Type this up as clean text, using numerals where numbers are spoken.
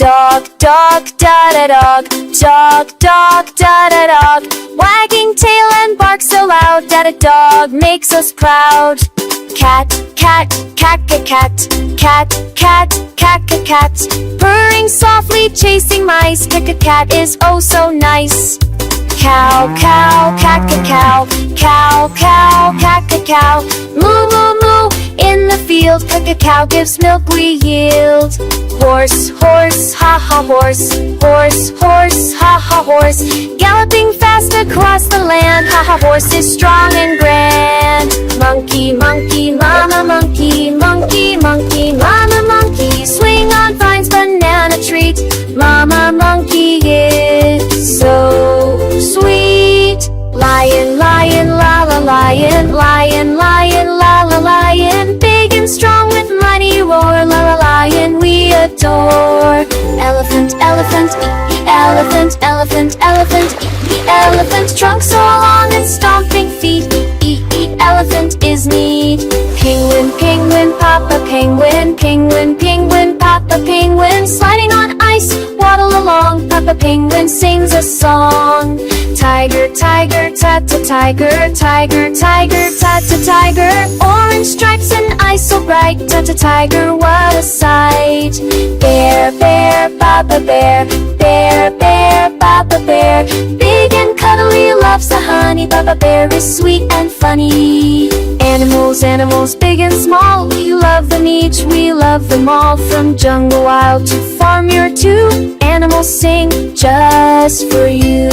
Dog, dog, da-da-dog. Dog, dog, da-da-dog. Wagging tail and bark so loud that a dog makes us proud. Cat, cat, cat-a-cat. Cat, cat, cat-a-cat. Purring softly, chasing mice. Cat is oh so nice. Cow, cow, cat-a-cow. Cow, cow, cat-a-cow. Moo, moo, moo, in the field. Cat-a-cow gives milk we yield. Horse, horse, ha-ha horse. Horse, horse, ha-ha horse. Galloping fast across the land. Ha-ha horse is strong and grand. Monkey, monkey, mama monkey. Monkey, monkey, mama monkey. Swing on vines, banana treat. Mama monkey is so sweet. Lion, lion, la la lion. Lion, lion, la la lion. Big and strong with mighty roar. La la lion we adore. Elephant, elephant, elephant, elephant, elephant, elephant. Trunk so long and stomping feet. Elephant is neat. Penguin, penguin, papa penguin. Penguin, penguin, papa penguin. Sliding on ice, waddle along. Papa penguin sings a song. Tiger, tiger, ta-ta tiger. Tiger, tiger, ta-ta tiger. Orange stripes and eyes so bright. Ta-ta tiger, what a sight. Bear, bear, papa bear. Bear, bear, papa bear. Big and cuddly, loves the honey. Papa bear is sweet and funny. Animals, animals, big and small. We love them each, we love them all. From jungle wild to farmyard too. Animals sing just for you.